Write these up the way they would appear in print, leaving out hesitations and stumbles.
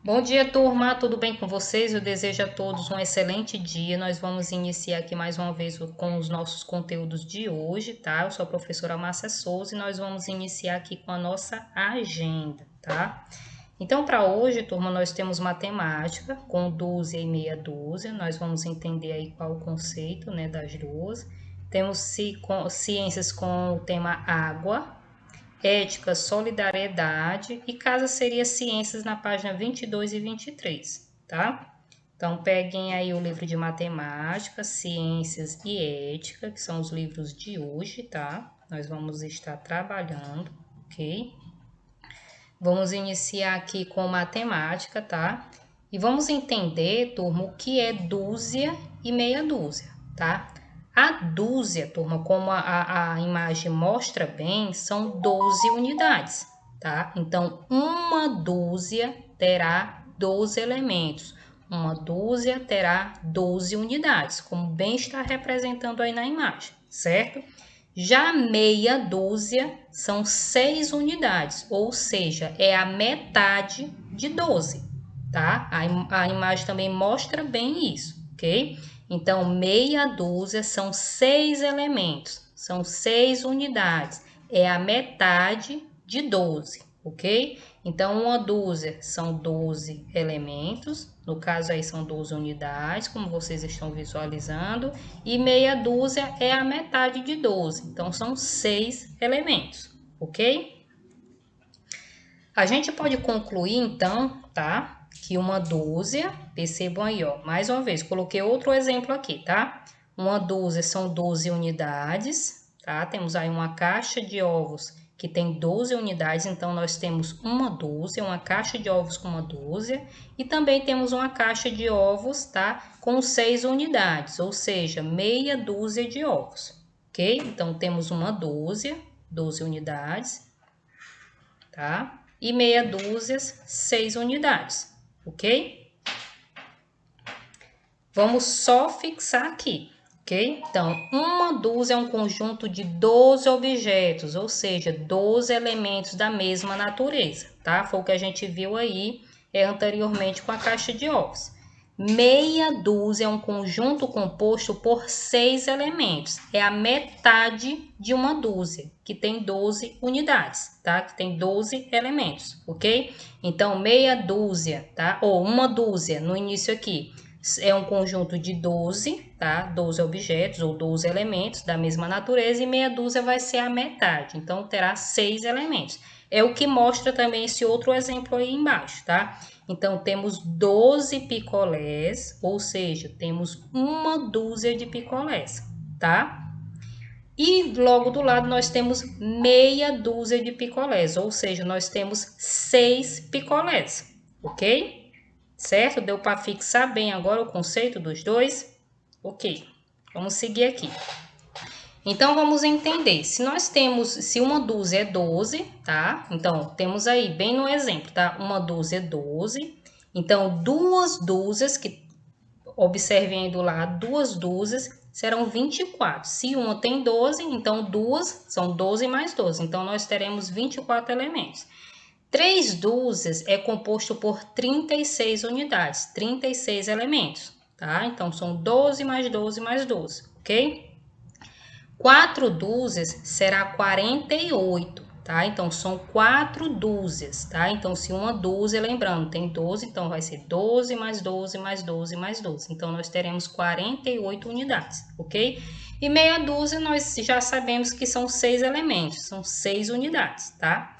Bom dia, turma, tudo bem com vocês? Eu desejo a todos um excelente dia. Nós vamos iniciar aqui mais uma vez com os nossos conteúdos de hoje, tá? Eu sou a professora Márcia Souza e nós vamos iniciar aqui com a nossa agenda, tá? Então, para hoje, turma, nós temos matemática com dúzia e meia dúzia. Nós vamos entender aí qual o conceito, né, das duas. Temos ciências com o tema água, ética, solidariedade e casa seria ciências na página 22 e 23, tá? Então, peguem aí o livro de matemática, ciências e ética, que são os livros de hoje, tá? Nós vamos estar trabalhando, ok? Vamos iniciar aqui com matemática, tá? E vamos entender, turma, o que é dúzia e meia dúzia, tá? A dúzia, turma, como a imagem mostra bem, são 12 unidades, tá? Então, uma dúzia terá 12 elementos. Uma dúzia terá 12 unidades, como bem está representando aí na imagem, certo? Já meia dúzia são 6 unidades, ou seja, é a metade de 12, tá? A imagem também mostra bem isso, ok? Então, meia dúzia são 6 elementos, são 6 unidades, é a metade de 12, ok? Então, uma dúzia são 12 elementos, no caso aí são 12 unidades, como vocês estão visualizando, e meia dúzia é a metade de 12, então são 6 elementos, ok? A gente pode concluir então, tá? Que uma dúzia, percebam aí, ó, mais uma vez, coloquei outro exemplo aqui, tá? Uma dúzia são 12 unidades, tá? Temos aí uma caixa de ovos que tem 12 unidades, então nós temos uma dúzia, uma caixa de ovos com uma dúzia, e também temos uma caixa de ovos, tá? Com 6 unidades, ou seja, meia dúzia de ovos, ok? Então temos uma dúzia, 12 unidades, tá? E meia dúzia, 6 unidades, ok? Vamos só fixar aqui, ok? Então, uma dúzia é um conjunto de 12 objetos, ou seja, 12 elementos da mesma natureza, tá? Foi o que a gente viu aí anteriormente com a caixa de ovos. Meia dúzia é um conjunto composto por 6 elementos. É a metade de uma dúzia, que tem 12 unidades, tá? Que tem 12 elementos, ok? Então, meia dúzia, tá? Ou uma dúzia no início aqui é um conjunto de 12, tá? 12 objetos ou 12 elementos da mesma natureza e meia dúzia vai ser a metade. Então, terá 6 elementos. É o que mostra também esse outro exemplo aí embaixo, tá? Então, temos 12 picolés, ou seja, temos uma dúzia de picolés, tá? E logo do lado nós temos meia dúzia de picolés, ou seja, nós temos 6 picolés, ok? Certo? Deu para fixar bem agora o conceito dos dois? Ok, vamos seguir aqui. Então, vamos entender, se uma dúzia é 12, tá? Então, temos aí, bem no exemplo, tá? Uma dúzia é 12. Então, duas dúzias, que observem aí do lado, duas dúzias serão 24. Se uma tem 12, então duas são 12 mais 12. Então, nós teremos 24 elementos. 3 dúzias é composto por 36 unidades, 36 elementos, tá? Então, são 12 mais 12 mais 12, ok? 4 dúzias será 48, tá? Então, são 4 dúzias, tá? Então, se uma dúzia, lembrando, tem 12, então vai ser 12 mais 12 mais 12 mais 12. Então, nós teremos 48 unidades, ok? E meia dúzia, nós já sabemos que são 6 elementos, são 6 unidades, tá?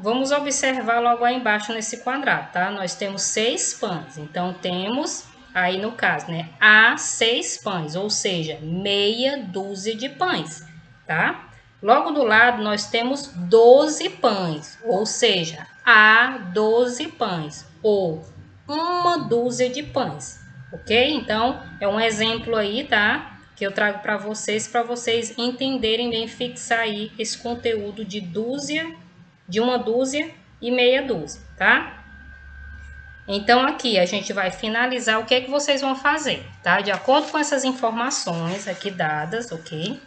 Vamos observar logo aí embaixo nesse quadrado, tá? Nós temos 6 pães, então temos aí no caso, né? Há 6 pães, ou seja, meia dúzia de pães, tá? Logo do lado nós temos 12 pães, ou seja, há 12 pães, ou uma dúzia de pães, ok? Então, é um exemplo aí, tá? Que eu trago para vocês entenderem bem, fixar aí esse conteúdo de uma dúzia e meia dúzia, tá? Então, aqui a gente vai finalizar o que é que vocês vão fazer, tá? De acordo com essas informações aqui dadas, ok?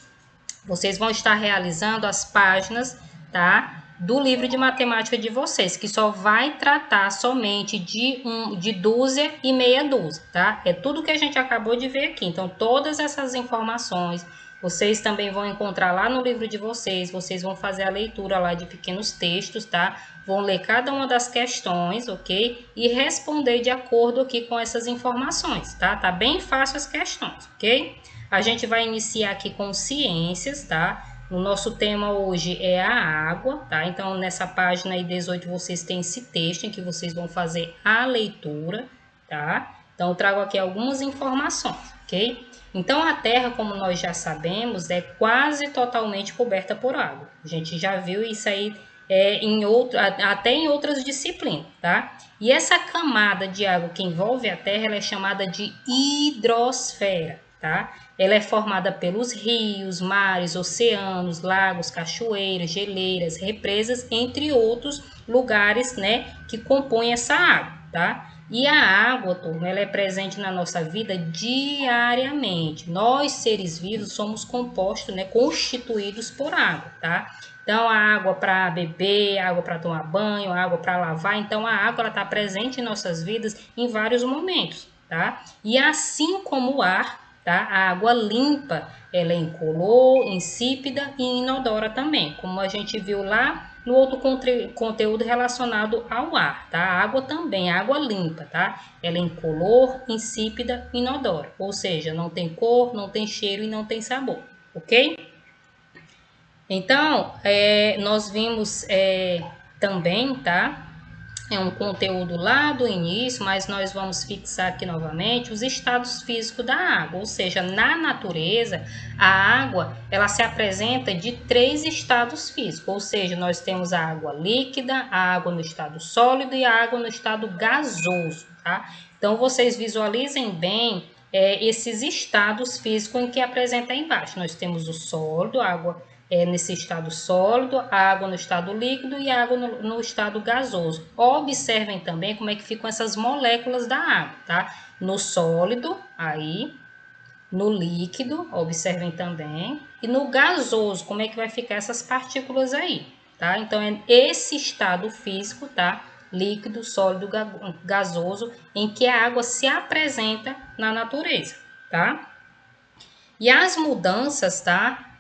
Vocês vão estar realizando as páginas, tá? do livro de matemática de vocês, que só vai tratar somente de dúzia e meia dúzia, tá? É tudo que a gente acabou de ver aqui. Então, todas essas informações vocês também vão encontrar lá no livro de vocês. Vocês vão fazer a leitura lá de pequenos textos, tá? Vão ler cada uma das questões, ok? E responder de acordo aqui com essas informações, tá? Tá bem fácil as questões, ok? A gente vai iniciar aqui com ciências, tá? O nosso tema hoje é a água, tá? Então, nessa página aí 18, vocês têm esse texto em que vocês vão fazer a leitura, tá? Então, eu trago aqui algumas informações, ok? Então, a Terra, como nós já sabemos, é quase totalmente coberta por água. A gente já viu isso aí até em outras disciplinas, tá? E essa camada de água que envolve a Terra, ela é chamada de hidrosfera, tá? Ela é formada pelos rios, mares, oceanos, lagos, cachoeiras, geleiras, represas, entre outros lugares, né, que compõem essa água, tá? E a água, turma, ela é presente na nossa vida diariamente. Nós, seres vivos, somos compostos, né, constituídos por água, tá? Então, a água para beber, água para tomar banho, água para lavar. Então, a água está presente em nossas vidas em vários momentos, tá? E assim como o ar, tá? A água limpa, ela é incolor, insípida e inodora também, como a gente viu lá no outro conteúdo relacionado ao ar, tá? A água também, a água limpa, tá? Ela é incolor, insípida e inodora, ou seja, não tem cor, não tem cheiro e não tem sabor, ok? Então, nós vimos também, tá? É um conteúdo lá do início, mas nós vamos fixar aqui novamente os estados físicos da água, ou seja, na natureza, a água, ela se apresenta de 3 estados físicos, ou seja, nós temos a água líquida, a água no estado sólido e a água no estado gasoso, tá? Então, vocês visualizem bem esses estados físicos em que apresenta aí embaixo. Nós temos o sólido, a água nesse estado sólido, a água no estado líquido e a água no estado gasoso. Observem também como é que ficam essas moléculas da água, tá? No sólido, aí, no líquido, observem também, e no gasoso, como é que vai ficar essas partículas aí, tá? Então, é esse estado físico, tá? Líquido, sólido, gasoso, em que a água se apresenta na natureza, tá? E as mudanças, tá?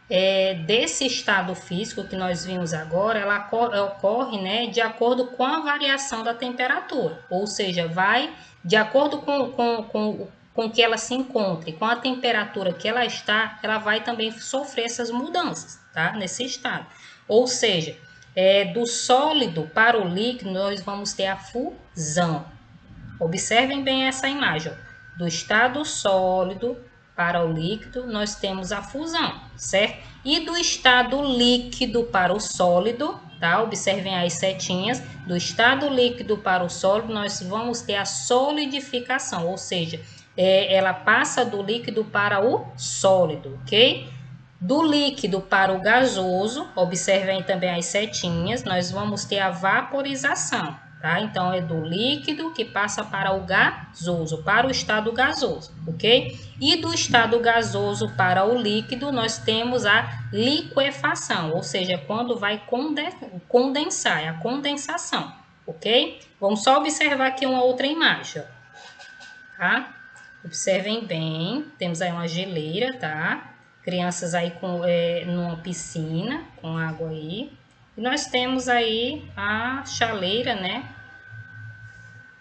Desse estado físico que nós vimos agora, ela ocorre, né, de acordo com a variação da temperatura, ou seja, vai de acordo com que ela se encontre, com a temperatura que ela está, ela vai também sofrer essas mudanças, tá? Nesse estado. Ou seja, do sólido para o líquido, nós vamos ter a fusão. Observem bem essa imagem, ó. Do estado sólido para o líquido, nós temos a fusão, certo? E do estado líquido para o sólido, tá? Observem as setinhas. Do estado líquido para o sólido, nós vamos ter a solidificação, ou seja, ela passa do líquido para o sólido, ok? Do líquido para o gasoso, observem também as setinhas, nós vamos ter a vaporização. Tá? Então, é do líquido que passa para o gasoso, para o estado gasoso, ok? E do estado gasoso para o líquido, nós temos a liquefação, ou seja, quando vai condensar, é a condensação, ok? Vamos só observar aqui uma outra imagem, tá? Observem bem, temos aí uma geleira, tá? Crianças aí numa piscina com água aí. E nós temos aí a chaleira, né?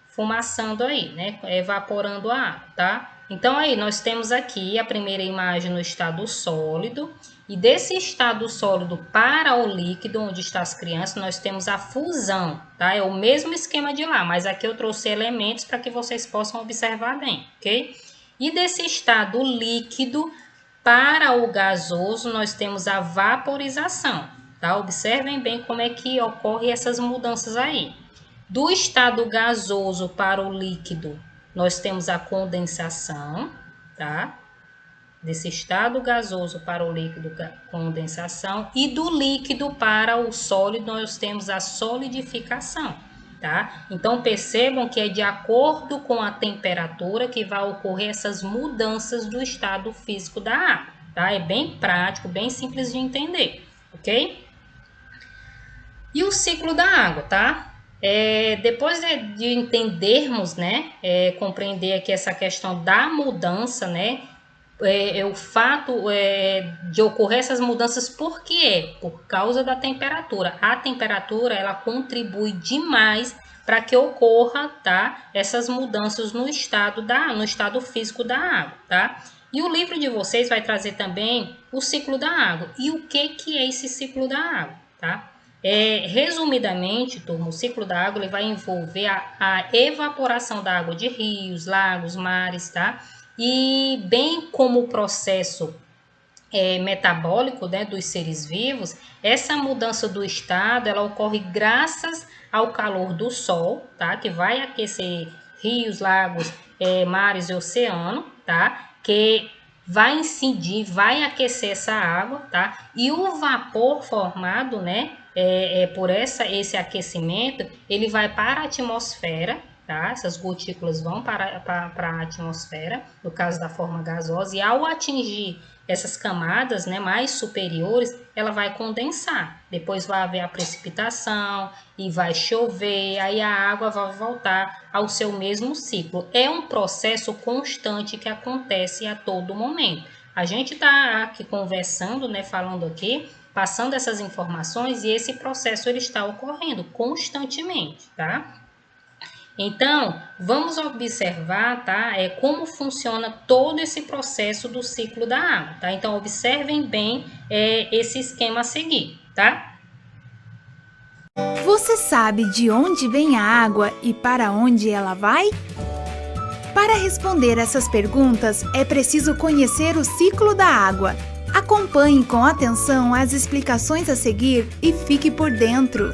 Fumaçando aí, né? Evaporando a água, tá? Então, aí nós temos aqui a primeira imagem no estado sólido. E desse estado sólido para o líquido, onde estão as crianças, nós temos a fusão, tá? É o mesmo esquema de lá, mas aqui eu trouxe elementos para que vocês possam observar bem, ok? E desse estado líquido para o gasoso, nós temos a vaporização. Tá? Observem bem como é que ocorrem essas mudanças aí. Do estado gasoso para o líquido, nós temos a condensação, tá? Desse estado gasoso para o líquido, condensação. E do líquido para o sólido, nós temos a solidificação, tá? Então, percebam que é de acordo com a temperatura que vai ocorrer essas mudanças do estado físico da água, tá? É bem prático, bem simples de entender, ok? E o ciclo da água, tá? Depois de entendermos, né, compreender aqui essa questão da mudança, né, o fato de ocorrer essas mudanças, por quê? Por causa da temperatura. A temperatura, ela contribui demais para que ocorra, tá, essas mudanças no estado físico da água, tá? E o livro de vocês vai trazer também o ciclo da água. E o que é esse ciclo da água, tá? Resumidamente, turma, o ciclo da água ele vai envolver a evaporação da água de rios, lagos, mares, tá? E bem como o processo metabólico, né, dos seres vivos, essa mudança do estado ela ocorre graças ao calor do sol, tá? Que vai aquecer rios, lagos, mares e oceano, tá? Que vai incidir, vai aquecer essa água, tá? E o vapor formado, né, por esse aquecimento, ele vai para a atmosfera, tá? Essas gotículas vão para a atmosfera, no caso da forma gasosa, e ao atingir essas camadas, né, mais superiores, ela vai condensar. Depois vai haver a precipitação e vai chover, aí a água vai voltar ao seu mesmo ciclo. É um processo constante que acontece a todo momento. A gente está aqui conversando, né, falando aqui, passando essas informações e esse processo ele está ocorrendo constantemente, tá? Então, vamos observar, tá? Como funciona todo esse processo do ciclo da água, tá? Então, observem bem esse esquema a seguir, tá? Você sabe de onde vem a água e para onde ela vai? Para responder essas perguntas, é preciso conhecer o ciclo da água. Acompanhe com atenção as explicações a seguir e fique por dentro.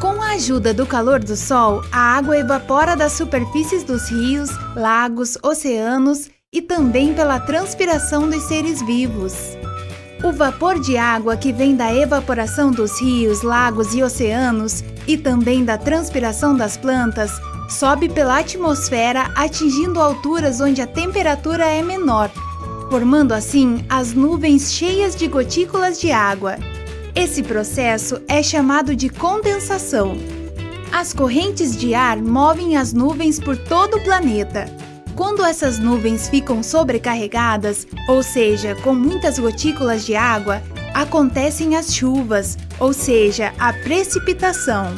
Com a ajuda do calor do sol, a água evapora das superfícies dos rios, lagos, oceanos e também pela transpiração dos seres vivos. O vapor de água que vem da evaporação dos rios, lagos e oceanos e também da transpiração das plantas sobe pela atmosfera atingindo alturas onde a temperatura é menor, formando assim as nuvens cheias de gotículas de água. Esse processo é chamado de condensação. As correntes de ar movem as nuvens por todo o planeta. Quando essas nuvens ficam sobrecarregadas, ou seja, com muitas gotículas de água, acontecem as chuvas, ou seja, a precipitação.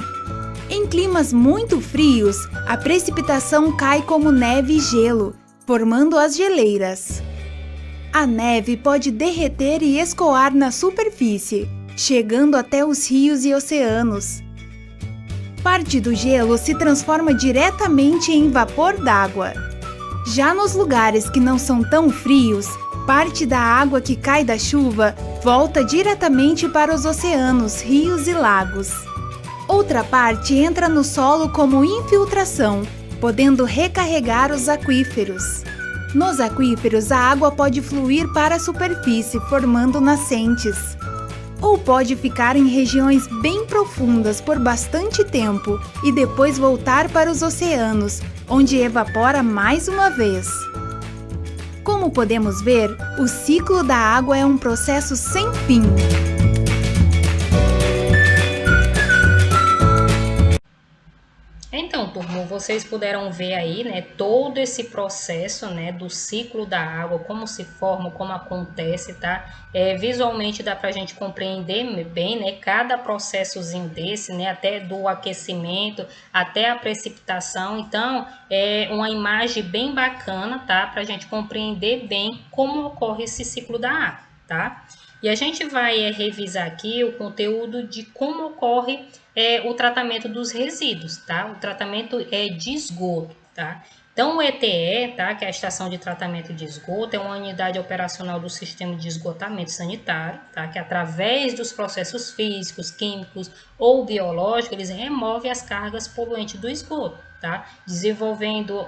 Em climas muito frios, a precipitação cai como neve e gelo, formando as geleiras. A neve pode derreter e escoar na superfície, chegando até os rios e oceanos. Parte do gelo se transforma diretamente em vapor d'água. Já nos lugares que não são tão frios, parte da água que cai da chuva volta diretamente para os oceanos, rios e lagos. Outra parte entra no solo como infiltração, podendo recarregar os aquíferos. Nos aquíferos, a água pode fluir para a superfície, formando nascentes. Ou pode ficar em regiões bem profundas por bastante tempo e depois voltar para os oceanos, onde evapora mais uma vez. Como podemos ver, o ciclo da água é um processo sem fim. Então, turma, vocês puderam ver aí, né, todo esse processo, né, do ciclo da água, como se forma, como acontece, tá? Visualmente dá pra gente compreender bem, né, cada processozinho desse, né, até do aquecimento, até a precipitação. Então, é uma imagem bem bacana, tá? Pra gente compreender bem como ocorre esse ciclo da água, tá? E a gente vai revisar aqui o conteúdo de como ocorre o tratamento dos resíduos, tá? O tratamento de esgoto, tá? Então, o ETE, tá? Que é a Estação de Tratamento de Esgoto, é uma unidade operacional do sistema de esgotamento sanitário, tá? Que através dos processos físicos, químicos ou biológicos, eles removem as cargas poluentes do esgoto, tá? Devolvendo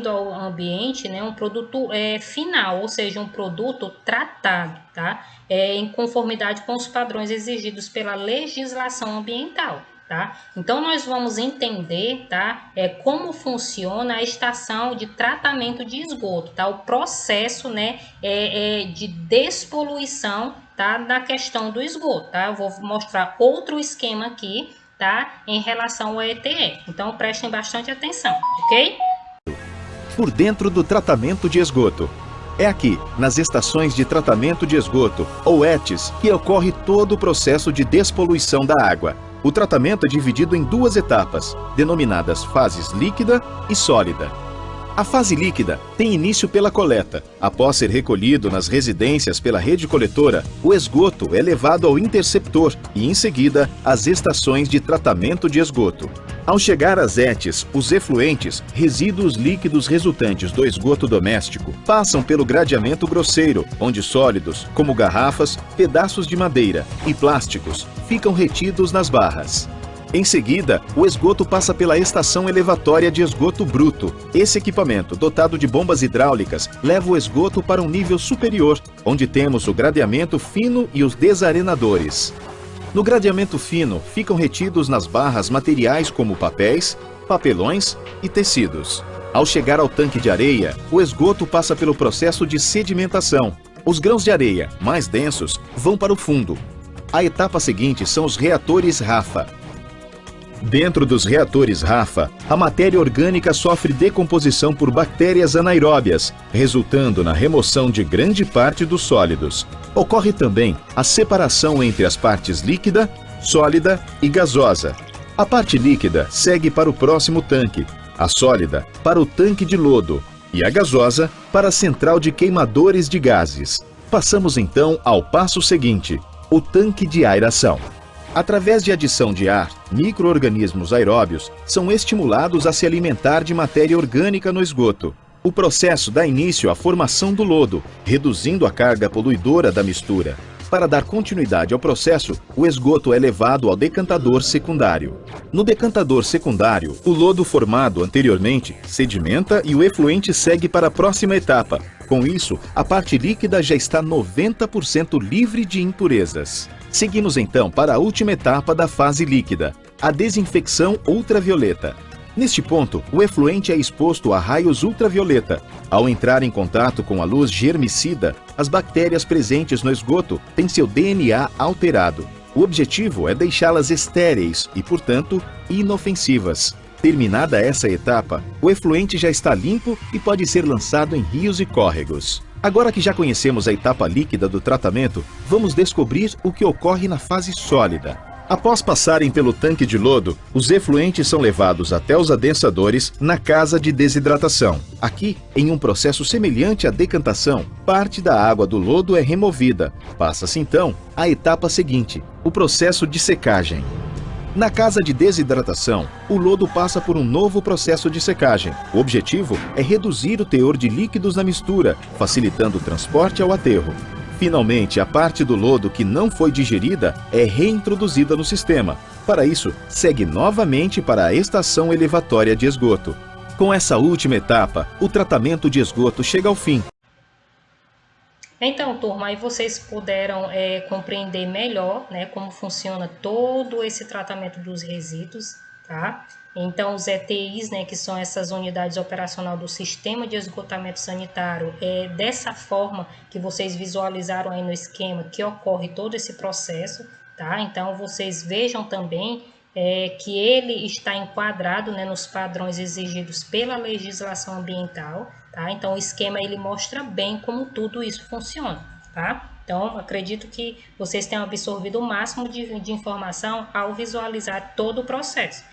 ao ambiente, né, um produto final, ou seja, um produto tratado, tá? Em conformidade com os padrões exigidos pela legislação ambiental, tá? Então, nós vamos entender, tá? Como funciona a estação de tratamento de esgoto, tá? O processo, né, de despoluição, tá? Da questão do esgoto, tá? Eu vou mostrar outro esquema aqui, tá? Em relação ao ETE. Então, prestem bastante atenção, ok? Por dentro do tratamento de esgoto. É aqui, nas estações de tratamento de esgoto, ou ETs, que ocorre todo o processo de despoluição da água. O tratamento é dividido em duas etapas, denominadas fases líquida e sólida. A fase líquida tem início pela coleta. Após ser recolhido nas residências pela rede coletora, o esgoto é levado ao interceptor e, em seguida, às estações de tratamento de esgoto. Ao chegar às ETs, os efluentes, resíduos líquidos resultantes do esgoto doméstico, passam pelo gradeamento grosseiro, onde sólidos, como garrafas, pedaços de madeira e plásticos, ficam retidos nas barras. Em seguida, o esgoto passa pela estação elevatória de esgoto bruto. Esse equipamento, dotado de bombas hidráulicas, leva o esgoto para um nível superior, onde temos o gradeamento fino e os desarenadores. No gradeamento fino, ficam retidos nas barras materiais como papéis, papelões e tecidos. Ao chegar ao tanque de areia, o esgoto passa pelo processo de sedimentação. Os grãos de areia, mais densos, vão para o fundo. A etapa seguinte são os reatores Rafa. Dentro dos reatores Rafa, a matéria orgânica sofre decomposição por bactérias anaeróbias, resultando na remoção de grande parte dos sólidos. Ocorre também a separação entre as partes líquida, sólida e gasosa. A parte líquida segue para o próximo tanque, a sólida para o tanque de lodo e a gasosa para a central de queimadores de gases. Passamos então ao passo seguinte, o tanque de aeração. Através de adição de ar, micro-organismos aeróbios são estimulados a se alimentar de matéria orgânica no esgoto. O processo dá início à formação do lodo, reduzindo a carga poluidora da mistura. Para dar continuidade ao processo, o esgoto é levado ao decantador secundário. No decantador secundário, o lodo formado anteriormente sedimenta e o efluente segue para a próxima etapa. Com isso, a parte líquida já está 90% livre de impurezas. Seguimos então para a última etapa da fase líquida, a desinfecção ultravioleta. Neste ponto, o efluente é exposto a raios ultravioleta. Ao entrar em contato com a luz germicida, as bactérias presentes no esgoto têm seu DNA alterado. O objetivo é deixá-las estéreis e, portanto, inofensivas. Terminada essa etapa, o efluente já está limpo e pode ser lançado em rios e córregos. Agora que já conhecemos a etapa líquida do tratamento, vamos descobrir o que ocorre na fase sólida. Após passarem pelo tanque de lodo, os efluentes são levados até os adensadores na casa de desidratação. Aqui, em um processo semelhante à decantação, parte da água do lodo é removida. Passa-se então à etapa seguinte, o processo de secagem. Na casa de desidratação, o lodo passa por um novo processo de secagem. O objetivo é reduzir o teor de líquidos na mistura, facilitando o transporte ao aterro. Finalmente, a parte do lodo que não foi digerida é reintroduzida no sistema. Para isso, segue novamente para a estação elevatória de esgoto. Com essa última etapa, o tratamento de esgoto chega ao fim. Então, turma, aí vocês puderam compreender melhor, né, como funciona todo esse tratamento dos resíduos, tá? Então, os ETIs, né, que são essas unidades operacional do Sistema de Esgotamento Sanitário, é dessa forma que vocês visualizaram aí no esquema que ocorre todo esse processo, tá? Então, vocês vejam também que ele está enquadrado, né, nos padrões exigidos pela legislação ambiental, tá? Então, o esquema ele mostra bem como tudo isso funciona, tá? Então, acredito que vocês tenham absorvido o máximo de informação ao visualizar todo o processo.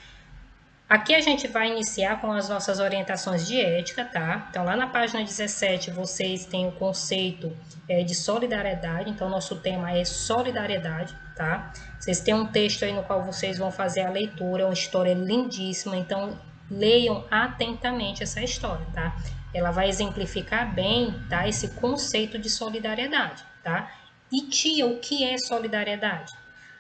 Aqui a gente vai iniciar com as nossas orientações de ética, tá? Então, lá na página 17, vocês têm o conceito de solidariedade. Então, nosso tema é solidariedade, tá? Vocês têm um texto aí no qual vocês vão fazer a leitura, uma história lindíssima. Então, leiam atentamente essa história, tá? Ela vai exemplificar bem, tá, esse conceito de solidariedade, tá? E tia, o que é solidariedade?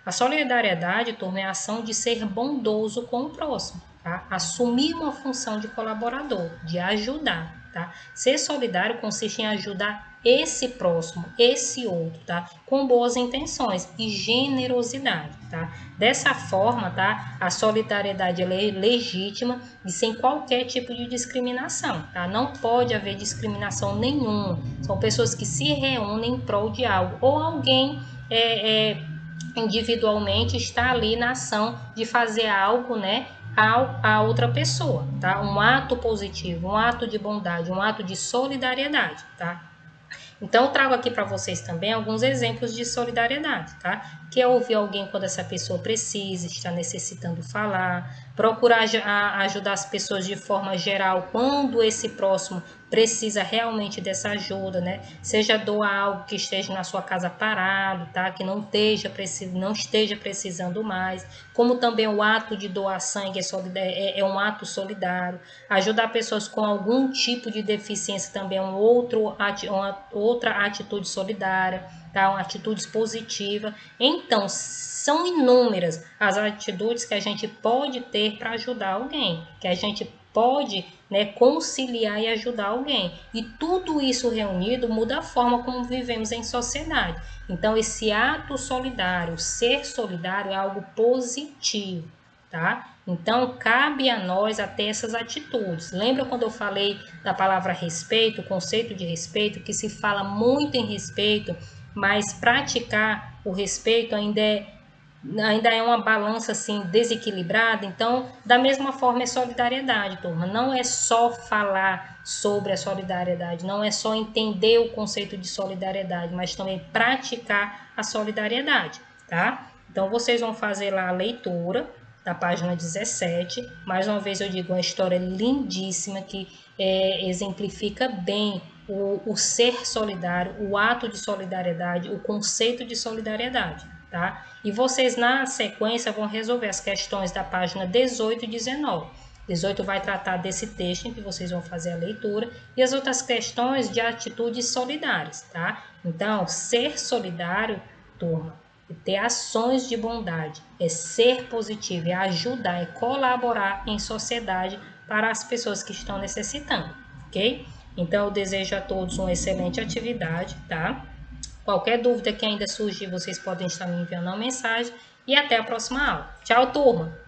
A solidariedade, turma, é a ação de ser bondoso com o próximo, tá? Assumir uma função de colaborador, de ajudar, tá? Ser solidário consiste em ajudar esse próximo, esse outro, tá? Com boas intenções e generosidade, tá? Dessa forma, tá? A solidariedade ela é legítima e sem qualquer tipo de discriminação, tá? Não pode haver discriminação nenhuma. São pessoas que se reúnem em prol de algo ou alguém individualmente está ali na ação de fazer algo, né? A outra pessoa, tá? Um ato positivo, um ato de bondade, um ato de solidariedade, tá? Então, eu trago aqui para vocês também alguns exemplos de solidariedade, tá? Que é ouvir alguém quando essa pessoa precisa, está necessitando falar, procurar ajudar as pessoas de forma geral quando esse próximo precisa realmente dessa ajuda, né? Seja doar algo que esteja na sua casa parado, tá? Que não esteja precisando mais, como também o ato de doar sangue é um ato solidário. Ajudar pessoas com algum tipo de deficiência também é uma outra atitude solidária, tá? Uma atitude positiva. Então, são inúmeras as atitudes que a gente pode ter para ajudar alguém, que a gente pode, né, conciliar e ajudar alguém. E tudo isso reunido muda a forma como vivemos em sociedade. Então, esse ato solidário, ser solidário é algo positivo, tá? Então, cabe a nós a ter essas atitudes. Lembra quando eu falei da palavra respeito, o conceito de respeito, que se fala muito em respeito, mas praticar o respeito ainda é uma balança assim desequilibrada. Então, da mesma forma é solidariedade, turma. Não é só falar sobre a solidariedade, não é só entender o conceito de solidariedade, mas também praticar a solidariedade, tá? Então, vocês vão fazer lá a leitura da página 17. Mais uma vez eu digo, uma história lindíssima que exemplifica bem o ser solidário, o ato de solidariedade, o conceito de solidariedade, tá? E vocês na sequência vão resolver as questões da página 18 e 19. 18 vai tratar desse texto em que vocês vão fazer a leitura e as outras questões de atitudes solidárias, tá? Então, ser solidário, turma, é ter ações de bondade, é ser positivo, é ajudar, é colaborar em sociedade para as pessoas que estão necessitando, ok? Então, eu desejo a todos uma excelente atividade, tá? Qualquer dúvida que ainda surgir, vocês podem estar me enviando uma mensagem e até a próxima aula. Tchau, turma!